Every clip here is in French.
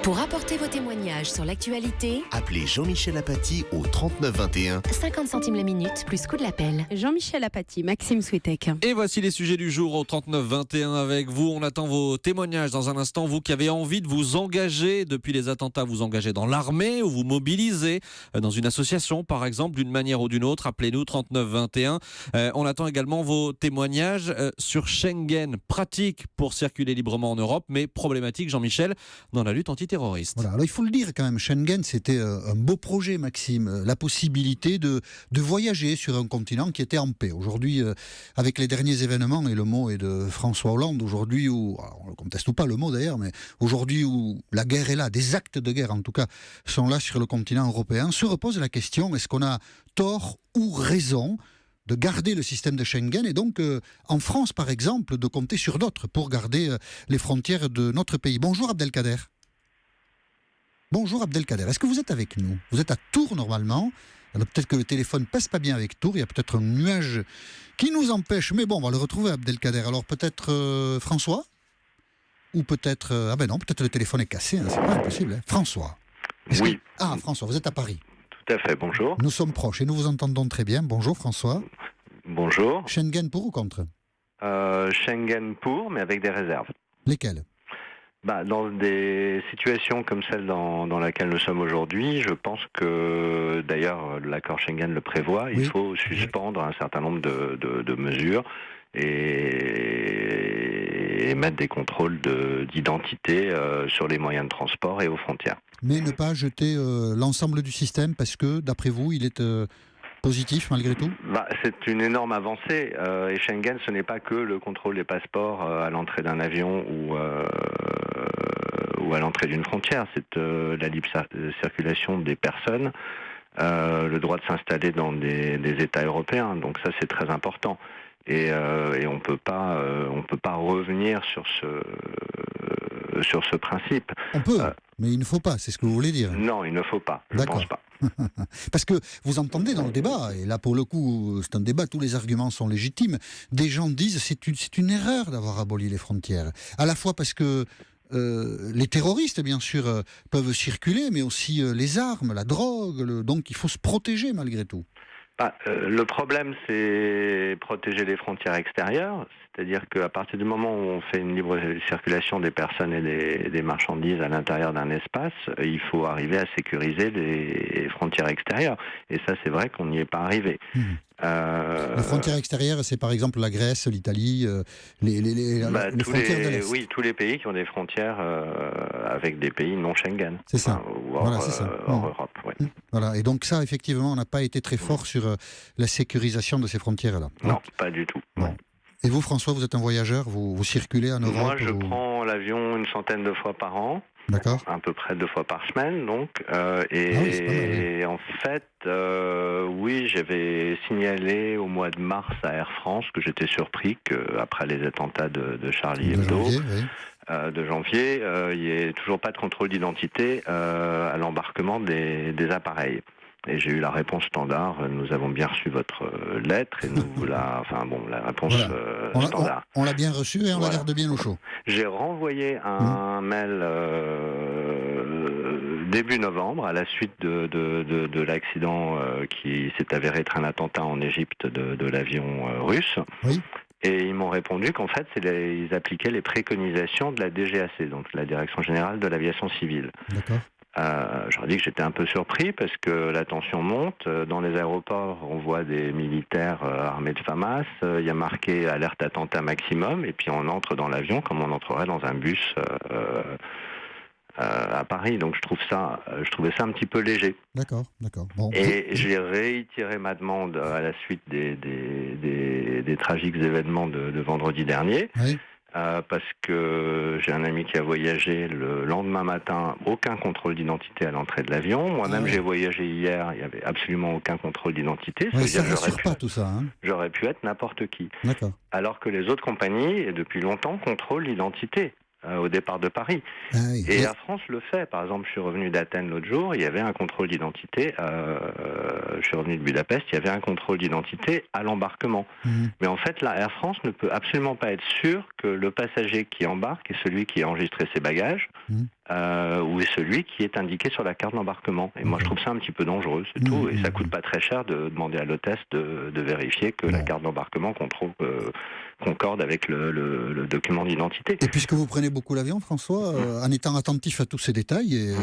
Pour apporter vos témoignages sur l'actualité, appelez Jean-Michel Apathy au 39 21. 50 centimes la minute, plus coût de l'appel. Jean-Michel Apathy, Maxime Switek. Et voici les sujets du jour au 39 21 avec vous. On attend vos témoignages dans un instant. Vous qui avez envie de vous engager depuis les attentats, vous engagez dans l'armée ou vous mobilisez dans une association par exemple, d'une manière ou d'une autre. Appelez-nous 39 21. On attend également vos témoignages sur Schengen, pratique pour circuler librement en Europe, mais problématique, Jean-Michel, dans la lutte antiterroriste. Voilà, alors il faut le dire quand même, Schengen c'était un beau projet, Maxime, la possibilité de voyager sur un continent qui était en paix. Aujourd'hui, avec les derniers événements, et le mot est de François Hollande, aujourd'hui où, alors on ne conteste pas le mot d'ailleurs, mais aujourd'hui où la guerre est là, des actes de guerre en tout cas sont là sur le continent européen, se repose la question, est-ce qu'on a tort ou raison de garder le système de Schengen et donc en France par exemple de compter sur d'autres pour garder les frontières de notre pays. Bonjour Abdelkader. Bonjour Abdelkader, est-ce que vous êtes avec nous ? Vous êtes à Tours normalement. Alors peut-être que le téléphone passe pas bien avec Tours, il y a peut-être un nuage qui nous empêche, mais bon, on va le retrouver Abdelkader. Alors peut-être François ? Ou peut-être... ah ben non, peut-être le téléphone est cassé, hein, c'est pas impossible. Hein. François ? Oui. Ah François, vous êtes à Paris. Tout à fait, bonjour. Nous sommes proches et nous vous entendons très bien. Bonjour François. Bonjour. Schengen pour ou contre ? Schengen pour, mais avec des réserves. Lesquelles ? Dans des situations comme celle dans laquelle nous sommes aujourd'hui, je pense que, d'ailleurs, l'accord Schengen le prévoit, il faut suspendre un certain nombre de mesures et mettre des contrôles d'identité sur les moyens de transport et aux frontières. Mais ne pas jeter l'ensemble du système parce que, d'après vous, il est positif malgré tout ? C'est une énorme avancée. Et Schengen, ce n'est pas que le contrôle des passeports à l'entrée d'un avion ou à l'entrée d'une frontière. C'est la libre circulation des personnes, le droit de s'installer dans des États européens. Donc ça, c'est très important. Et on peut pas revenir sur ce principe. On peut, mais il ne faut pas, c'est ce que vous voulez dire. Non, il ne faut pas, je ne pense pas. Parce que vous entendez dans le débat, et là pour le coup c'est un débat, tous les arguments sont légitimes, des gens disent c'est une erreur d'avoir aboli les frontières. À la fois parce que les terroristes bien sûr peuvent circuler, mais aussi les armes, la drogue, donc il faut se protéger malgré tout. Le problème, c'est protéger les frontières extérieures, c'est-à-dire qu'à partir du moment où on fait une libre circulation des personnes et des marchandises à l'intérieur d'un espace, il faut arriver à sécuriser les frontières extérieures. Et ça, c'est vrai qu'on n'y est pas arrivé. Les frontières extérieures, c'est par exemple la Grèce, l'Italie, les frontières de l'Est. Oui, tous les pays qui ont des frontières avec des pays non Schengen. C'est ça. C'est ça. Hors Europe, oui. Voilà. Et donc ça, effectivement, on n'a pas été très fort sur la sécurisation de ces frontières-là. Non, pas du tout. Bon. Et vous, François, vous êtes un voyageur, vous circulez en Europe ? Moi, je prends l'avion une centaine de fois par an. D'accord. À peu près 2 fois par semaine, donc. Et en fait, oui, j'avais signalé au mois de mars à Air France que j'étais surpris qu'après les attentats de Charlie Hebdo, de janvier, il n'y ait toujours pas de contrôle d'identité à l'embarquement des appareils. Et j'ai eu la réponse standard, nous avons bien reçu votre lettre, et nous la réponse standard. On l'a bien reçue et on la garde bien au chaud. J'ai renvoyé un mail début novembre, à la suite de l'accident qui s'est avéré être un attentat en Égypte de l'avion russe. Oui. Et ils m'ont répondu qu'en fait, ils appliquaient les préconisations de la DGAC, donc la Direction Générale de l'Aviation Civile. D'accord. Je leur dis que j'étais un peu surpris parce que la tension monte. Dans les aéroports, on voit des militaires armés de FAMAS. Il y a marqué alerte attentat maximum. Et puis on entre dans l'avion comme on entrerait dans un bus à Paris. Donc je trouvais ça un petit peu léger. D'accord. Bon. Et j'ai réitéré ma demande à la suite des tragiques événements de vendredi dernier. Oui. Parce que j'ai un ami qui a voyagé le lendemain matin, aucun contrôle d'identité à l'entrée de l'avion. Moi-même, j'ai voyagé hier, il n'y avait absolument aucun contrôle d'identité. Ça ne rassure pas tout ça. Hein. J'aurais pu être n'importe qui. D'accord. Alors que les autres compagnies, et depuis longtemps, contrôlent l'identité au départ de Paris. Et Air France le fait. Par exemple, je suis revenu d'Athènes l'autre jour, il y avait un contrôle d'identité. Je suis revenu de Budapest, il y avait un contrôle d'identité à l'embarquement. Mais en fait, là, Air France ne peut absolument pas être sûr que le passager qui embarque est celui qui a enregistré ses bagages ou celui qui est indiqué sur la carte d'embarquement. Et moi, je trouve ça un petit peu dangereux, c'est tout. Et ça coûte pas très cher de demander à l'hôtesse de vérifier que la carte d'embarquement concorde avec le document d'identité. Et puisque vous prenez beaucoup l'avion, François, en étant attentif à tous ces détails et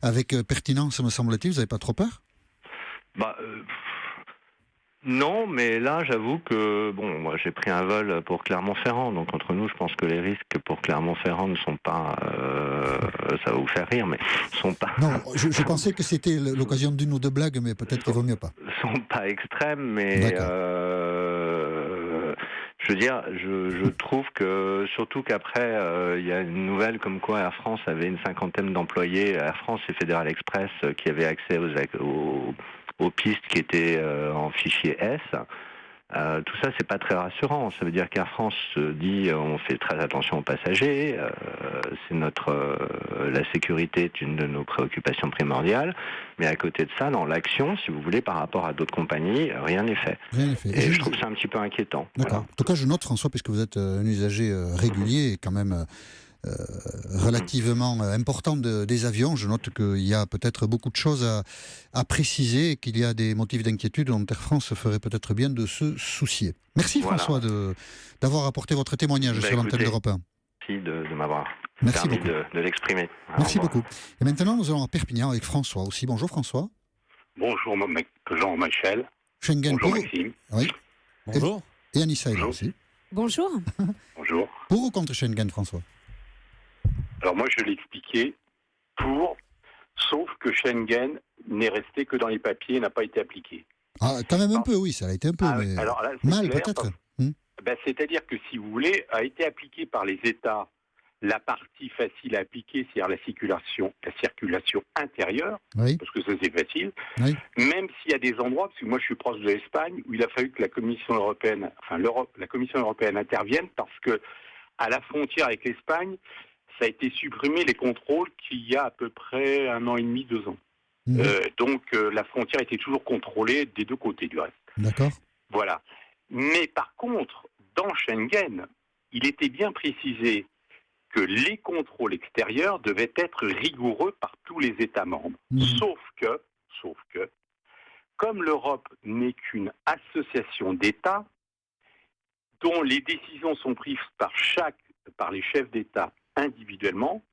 avec pertinence, me semble-t-il, vous n'avez pas trop peur ? Non, mais là, j'avoue que moi, j'ai pris un vol pour Clermont-Ferrand, donc entre nous, je pense que les risques pour Clermont-Ferrand ne sont pas, ça va vous faire rire, mais sont pas. Non, je pensais que c'était l'occasion d'une ou deux blagues, mais peut-être qu'il vaut mieux pas. Sont pas extrêmes, mais je veux dire, je trouve que surtout qu'après, il y a une nouvelle comme quoi Air France avait une 50aine d'employés, Air France et Fédéral Express, qui avaient accès aux pistes qui étaient en fichier S. Tout ça, c'est pas très rassurant. Ça veut dire qu'Air France dit on fait très attention aux passagers. La sécurité est une de nos préoccupations primordiales. Mais à côté de ça, dans l'action, si vous voulez, par rapport à d'autres compagnies, rien n'est fait. Et je trouve ça un petit peu inquiétant. D'accord. Voilà. En tout cas, je note, François, puisque vous êtes un usager régulier et quand même relativement important des avions. Je note qu'il y a peut-être beaucoup de choses à préciser et qu'il y a des motifs d'inquiétude dont Air France ferait peut-être bien de se soucier. Merci François d'avoir apporté votre témoignage sur l'antenne d'Europe 1. Merci de m'avoir permis de l'exprimer. Merci beaucoup. Et maintenant, nous allons à Perpignan avec François aussi. Bonjour François. Bonjour Jean-Michel. Schengen. Bonjour Maxime. Oui. Bonjour. Et Anissa est là aussi. Bonjour. Bonjour. Pour ou contre Schengen, François ? Alors moi, je l'ai expliqué pour, sauf que Schengen n'est resté que dans les papiers et n'a pas été appliqué. Ah, quand même un peu, oui, ça a été un peu, mais alors là, c'est mal clair, peut-être. C'est-à-dire que si vous voulez, a été appliqué par les États la partie facile à appliquer, c'est-à-dire la circulation intérieure, Oui. parce que ça c'est facile, Oui. même s'il y a des endroits, parce que moi je suis proche de l'Espagne, où il a fallu que la Commission européenne intervienne parce que à la frontière avec l'Espagne, ça a été supprimé les contrôles qu'il y a à peu près 1 an et demi, 2 ans. Donc la frontière était toujours contrôlée des deux côtés du reste. D'accord. Voilà. Mais par contre, dans Schengen, il était bien précisé que les contrôles extérieurs devaient être rigoureux par tous les États membres. Sauf que, comme l'Europe n'est qu'une association d'États, dont les décisions sont prises par les chefs d'État individuellement,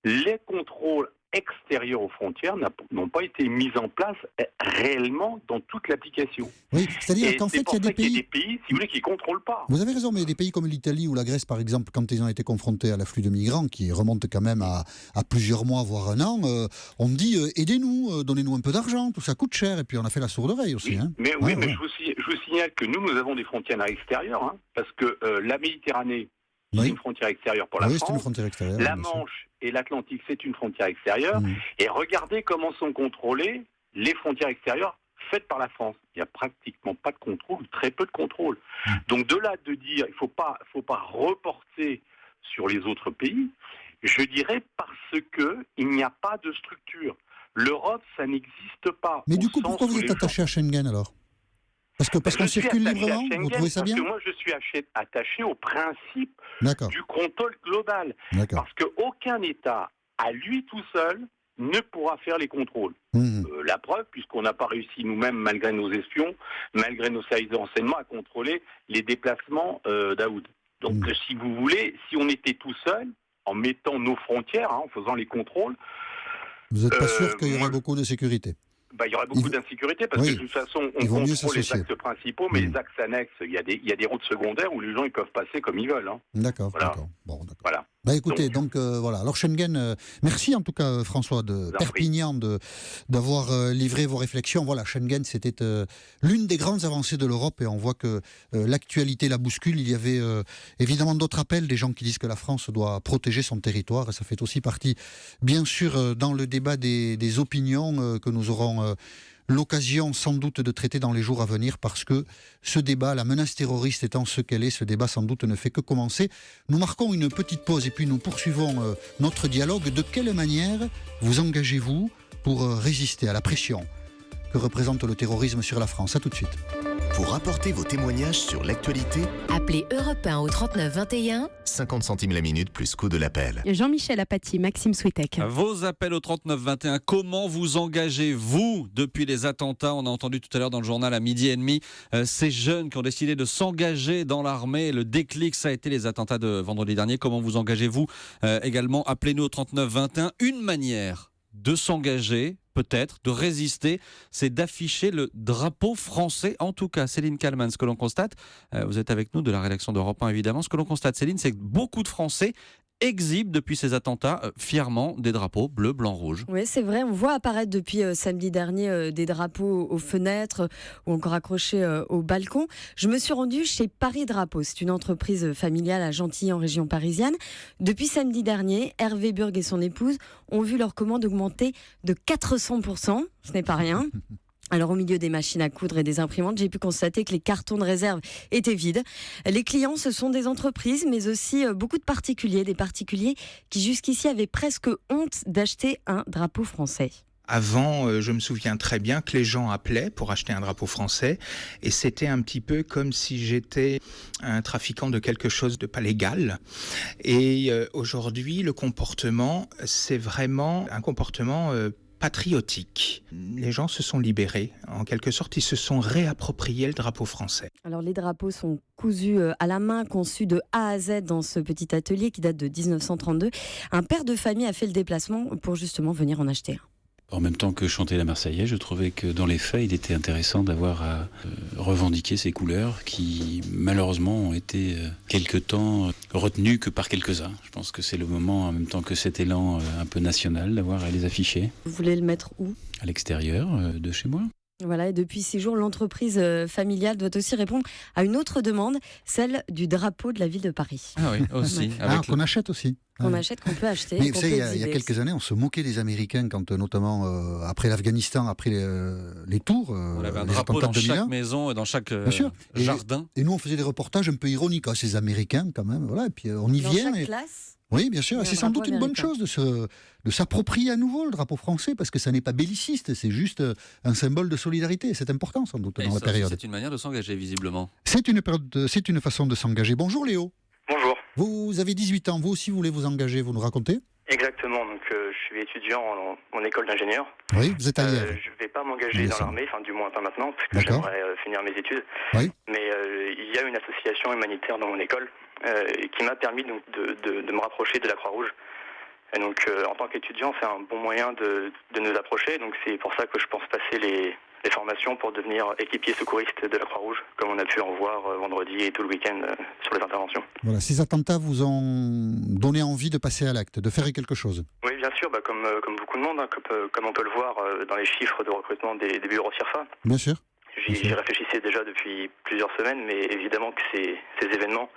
les contrôles extérieurs aux frontières n'ont pas été mis en place réellement dans toute l'application. Oui, c'est-à-dire qu'en fait, il y a des pays... Il y a des pays, si vous voulez, qui ne contrôlent pas. Vous avez raison, mais il y a des pays comme l'Italie ou la Grèce, par exemple, quand ils ont été confrontés à l'afflux de migrants, qui remonte quand même à plusieurs mois, voire 1 an, on dit aidez-nous, donnez-nous un peu d'argent, tout ça coûte cher, et puis on a fait la sourde oreille aussi. Oui, mais je vous signale que nous avons des frontières extérieures, parce que la Méditerranée, c'est une frontière extérieure pour la France. C'est une frontière extérieure, la Manche et l'Atlantique, c'est une frontière extérieure. Et regardez comment sont contrôlées les frontières extérieures faites par la France. Il n'y a pratiquement pas de contrôle, ou très peu de contrôle. Donc de là de dire, il ne faut pas reporter sur les autres pays, je dirais parce qu'il n'y a pas de structure. L'Europe, ça n'existe pas. Mais du coup, pourquoi vous êtes attaché à Schengen alors ? Parce qu'on circule librement, vous trouvez ça bien ? Parce que moi, je suis attaché au principe du contrôle global. Parce qu'aucun État, à lui tout seul, ne pourra faire les contrôles. La preuve, puisqu'on n'a pas réussi nous-mêmes, malgré nos espions, malgré nos services de renseignement, à contrôler les déplacements d'Aoud. Donc, si vous voulez, si on était tout seul, en mettant nos frontières, en faisant les contrôles... Vous n'êtes pas sûr qu'il y aurait beaucoup de sécurité ? Il y aurait beaucoup d'insécurité parce que de toute façon, on contrôle les axes principaux, mais les axes annexes, il y a des routes secondaires où les gens ils peuvent passer comme ils veulent. D'accord. Bon, d'accord. Voilà. Écoutez, donc voilà. Alors Schengen, merci en tout cas François de Perpignan d'avoir livré vos réflexions. Voilà, Schengen, c'était l'une des grandes avancées de l'Europe et on voit que l'actualité la bouscule. Il y avait évidemment d'autres appels, des gens qui disent que la France doit protéger son territoire et ça fait aussi partie, bien sûr, dans le débat des opinions que nous aurons l'occasion sans doute de traiter dans les jours à venir parce que ce débat, la menace terroriste étant ce qu'elle est, ce débat sans doute ne fait que commencer. Nous marquons une petite pause et puis nous poursuivons notre dialogue. De quelle manière vous engagez-vous pour résister à la pression que représente le terrorisme sur la France ? À tout de suite. Pour apporter vos témoignages sur l'actualité, Appelez Europe 1 au 39 21. 50 centimes la minute plus coût de l'appel. Jean-Michel Apathy, Maxime Switek. Vos appels au 39 21, comment vous engagez-vous depuis les attentats? On a entendu tout à l'heure dans le journal à 12h30 ces jeunes qui ont décidé de s'engager dans l'armée. Le déclic, ça a été les attentats de vendredi dernier. Comment vous engagez-vous également? Appelez-nous au 39 21. Une manière de s'engager, peut-être, de résister, c'est d'afficher le drapeau français. En tout cas, Céline Kallmann, ce que l'on constate, vous êtes avec nous de la rédaction d'Europe 1 évidemment, ce que l'on constate, Céline, c'est que beaucoup de Français exhibent depuis ces attentats fièrement des drapeaux bleu, blanc, rouge. Oui, c'est vrai, on voit apparaître depuis samedi dernier des drapeaux aux fenêtres ou encore accrochés au balcon. Je me suis rendue chez Paris Drapeau, c'est une entreprise familiale à Gentilly en région parisienne. Depuis samedi dernier, Hervé Burg et son épouse ont vu leur commande augmenter de 400%, ce n'est pas rien. Alors au milieu des machines à coudre et des imprimantes, j'ai pu constater que les cartons de réserve étaient vides. Les clients, ce sont des entreprises, mais aussi beaucoup de particuliers, des particuliers qui jusqu'ici avaient presque honte d'acheter un drapeau français. Avant, je me souviens très bien que les gens appelaient pour acheter un drapeau français et c'était un petit peu comme si j'étais un trafiquant de quelque chose de pas légal. Et aujourd'hui, le comportement, c'est vraiment un comportement patriotique. Les gens se sont libérés, en quelque sorte, ils se sont réappropriés le drapeau français. Alors les drapeaux sont cousus à la main, conçus de A à Z dans ce petit atelier qui date de 1932. Un père de famille a fait le déplacement pour justement venir en acheter un. En même temps que chanter la Marseillaise, je trouvais que dans les faits, il était intéressant d'avoir à revendiquer ces couleurs qui, malheureusement, ont été quelque temps retenues que par quelques-uns. Je pense que c'est le moment, en même temps que cet élan un peu national, d'avoir à les afficher. Vous voulez le mettre où ? À l'extérieur de chez moi. Voilà, et depuis 6 jours, l'entreprise familiale doit aussi répondre à une autre demande, celle du drapeau de la ville de Paris. Ah oui, aussi. Qu'on achète aussi. Qu'on achète, qu'on peut acheter. Mais vous savez, il y a quelques années, on se moquait des Américains quand, notamment après l'Afghanistan, après les tours, on avait un les drapeau attentats dans de 2001. chaque maison et dans chaque jardin. Et nous, on faisait des reportages un peu ironiques. Ah, ces Américains, quand même. Voilà, et puis on y dans vient. Chaque classe. Oui, bien sûr. C'est sans doute une bonne chose de s'approprier à nouveau le drapeau français, parce que ça n'est pas belliciste, c'est juste un symbole de solidarité. C'est important, sans doute, dans la période. C'est une manière de s'engager, visiblement. C'est une façon de s'engager. Bonjour Léo. Bonjour. Vous avez 18 ans, vous aussi vous voulez vous engager, vous nous racontez ? Exactement, donc je suis étudiant en école d'ingénieur. Oui, vous êtes à Lièvre. Je ne vais pas m'engager dans l'armée, enfin du moins pas maintenant, parce que j'aimerais finir mes études. Oui. Mais il y a une association humanitaire dans mon école qui m'a permis donc, de me rapprocher de la Croix-Rouge. Et donc en tant qu'étudiant, c'est un bon moyen de nous approcher, donc c'est pour ça que je pense passer les formations pour devenir équipier secouriste de la Croix-Rouge, comme on a pu en voir vendredi et tout le week-end sur les interventions. Voilà, ces attentats vous ont donné envie de passer à l'acte, de faire quelque chose. Oui, bien sûr, comme beaucoup de monde, hein, comme on peut le voir dans les chiffres de recrutement des bureaux CIRFA. Bien sûr. J'y réfléchissais déjà depuis plusieurs semaines, mais évidemment que ces événements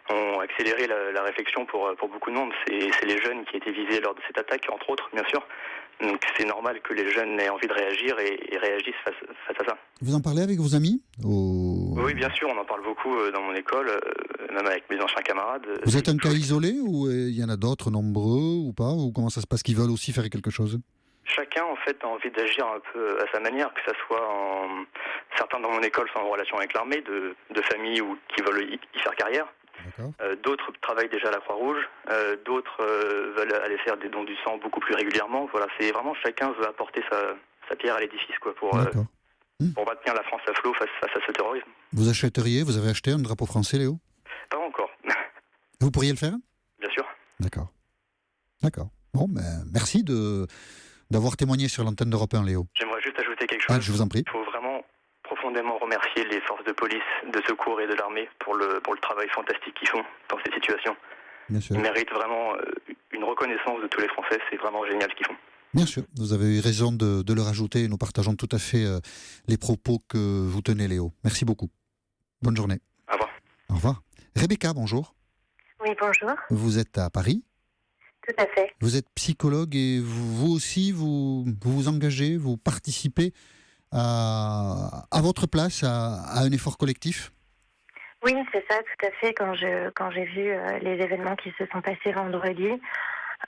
ont accéléré la réflexion pour beaucoup de monde. C'est les jeunes qui étaient visés lors de cette attaque, entre autres, bien sûr. Donc c'est normal que les jeunes aient envie de réagir et réagissent face à ça. Vous en parlez avec vos amis Oui, bien sûr, on en parle beaucoup dans mon école, même avec mes anciens camarades. Vous êtes un cas isolé ou il y en a d'autres nombreux ou pas ? Ou comment ça se passe, qu'ils veulent aussi faire quelque chose ? Chacun, en fait, a envie d'agir un peu à sa manière, que ça soit certains dans mon école sont en relation avec l'armée, de familles ou qui veulent y faire carrière. D'autres travaillent déjà à la Croix-Rouge, d'autres veulent aller faire des dons du sang beaucoup plus régulièrement. Voilà, c'est vraiment chacun veut apporter sa pierre à l'édifice pour maintenir la France à flot face à ce terrorisme. Vous avez acheté un drapeau français, Léo ? Pas encore. Vous pourriez le faire ? Bien sûr. D'accord. Bon, merci d'avoir témoigné sur l'antenne d'Europe 1, Léo. J'aimerais juste ajouter quelque chose. Je vous en prie. Il faut vraiment profondément remercier les forces de police, de secours et de l'armée pour le travail fantastique qu'ils font dans cette situation. Bien sûr. Ils méritent vraiment une reconnaissance de tous les Français. C'est vraiment génial ce qu'ils font. Bien sûr, vous avez eu raison de le rajouter. Nous partageons tout à fait les propos que vous tenez, Léo. Merci beaucoup. Bonne journée. Au revoir. Au revoir. Rebecca, bonjour. Oui, bonjour. Vous êtes à Paris ? Tout à fait. Vous êtes psychologue et vous aussi, vous vous engagez, vous participez à votre place à un effort collectif ? Oui, c'est ça, tout à fait. Quand j'ai vu les événements qui se sont passés vendredi,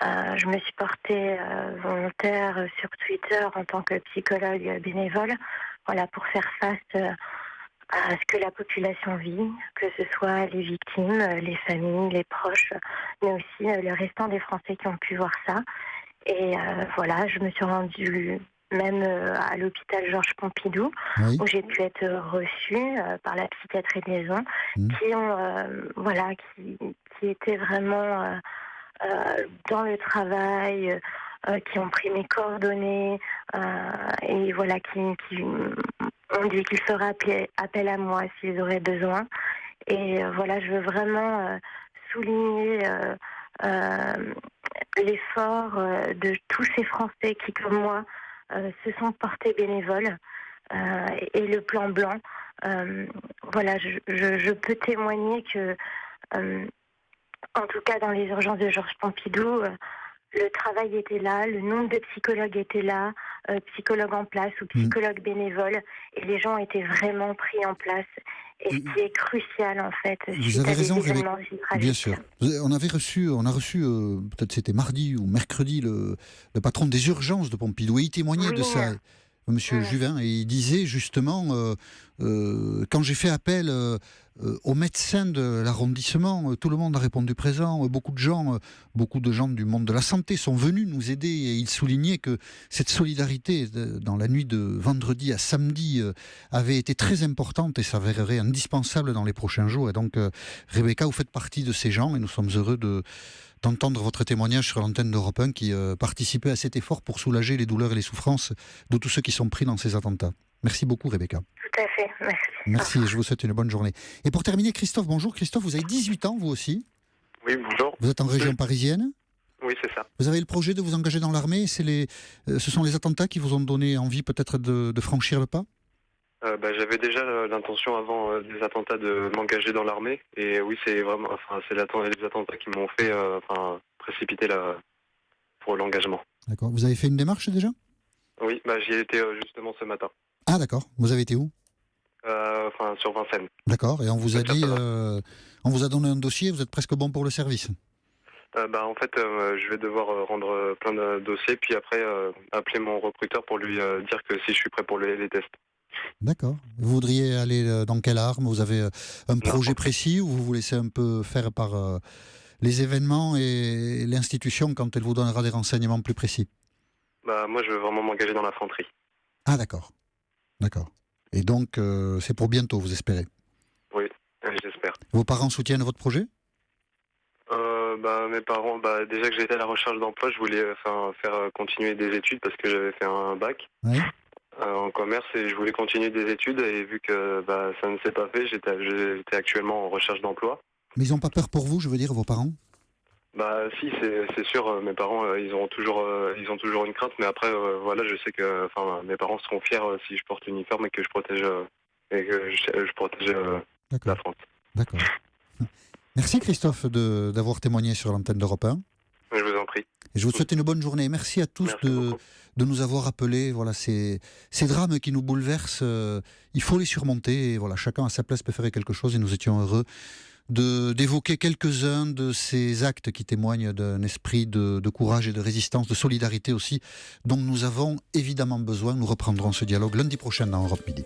je me suis portée volontaire sur Twitter en tant que psychologue bénévole, voilà, pour faire face à ce que la population vit, que ce soit les victimes, les familles, les proches, mais aussi le restant des Français qui ont pu voir ça. Et voilà, je me suis rendue même à l'hôpital Georges Pompidou, où j'ai pu être reçue par la psychiatrie de liaison, qui étaient vraiment dans le travail, qui ont pris mes coordonnées, et voilà, qui ont dit qu'ils feraient appel à moi s'ils auraient besoin. Et voilà, je veux vraiment souligner l'effort de tous ces Français qui, comme moi, se sont portés bénévoles, et le plan blanc. Voilà, je peux témoigner que, en tout cas dans les urgences de Georges Pompidou, le travail était là, le nombre de psychologues était là, psychologues en place ou psychologues bénévoles, et les gens étaient vraiment pris en place. Et ce qui est crucial, en fait, vous avez raison, bien sûr. On a reçu, peut-être c'était mardi ou mercredi, le patron des urgences de Pompidou, et il témoignait de ça, Monsieur Juvin, et il disait justement, quand j'ai fait appel aux médecins de l'arrondissement, tout le monde a répondu présent, beaucoup de gens du monde de la santé sont venus nous aider, et il soulignait que cette solidarité dans la nuit de vendredi à samedi avait été très importante et s'avérerait indispensable dans les prochains jours. Et donc Rebecca, vous faites partie de ces gens, et nous sommes heureux d'entendre votre témoignage sur l'antenne d'Europe 1 qui participait à cet effort pour soulager les douleurs et les souffrances de tous ceux qui sont pris dans ces attentats. Merci beaucoup, Rebecca. Tout à fait, merci. Merci, je vous souhaite une bonne journée. Et pour terminer, Christophe, bonjour. Christophe, vous avez 18 ans, vous aussi? Oui, bonjour. Vous êtes en région parisienne? Oui, c'est ça. Vous avez le projet de vous engager dans l'armée? Ce sont les attentats qui vous ont donné envie peut-être de franchir le pas? J'avais déjà l'intention avant des attentats de m'engager dans l'armée. Et oui, c'est vraiment, c'est les attentats qui m'ont fait précipiter pour l'engagement. D'accord. Vous avez fait une démarche déjà? Oui, j'y ai été justement ce matin. Ah d'accord. Vous avez été où? Sur Vincennes. D'accord. Et on vous a dit, on vous a donné un dossier, vous êtes presque bon pour le service? En fait, je vais devoir rendre plein de dossiers, puis après appeler mon recruteur pour lui dire que si je suis prêt pour les tests. D'accord. Vous voudriez aller dans quelle arme? Vous avez un projet précis, ou vous vous laissez un peu faire par les événements et l'institution quand elle vous donnera des renseignements plus précis? Moi, je veux vraiment m'engager dans l'infanterie. Ah d'accord. D'accord. Et donc, c'est pour bientôt, vous espérez? Oui, j'espère. Vos parents soutiennent votre projet? Mes parents, déjà que j'étais à la recherche d'emploi, je voulais faire continuer des études parce que j'avais fait un bac en commerce et je voulais continuer des études, et vu que ça ne s'est pas fait, j'étais actuellement en recherche d'emploi. Mais ils n'ont pas peur pour vous, je veux dire, vos parents? Si, c'est sûr, mes parents, ils ont toujours une crainte, mais après, voilà, je sais que mes parents seront fiers si je porte l'uniforme et que je protège, la France. D'accord. Merci Christophe d'avoir témoigné sur l'antenne d'Europe 1. Je vous en prie. Et je vous souhaite une bonne journée. Merci à tous de nous avoir appelés. Voilà, ces drames qui nous bouleversent, il faut les surmonter. Et voilà, chacun à sa place peut faire quelque chose, et nous étions heureux d'évoquer quelques-uns de ces actes qui témoignent d'un esprit de courage et de résistance, de solidarité aussi, dont nous avons évidemment besoin. Nous reprendrons ce dialogue lundi prochain dans Europe Midi.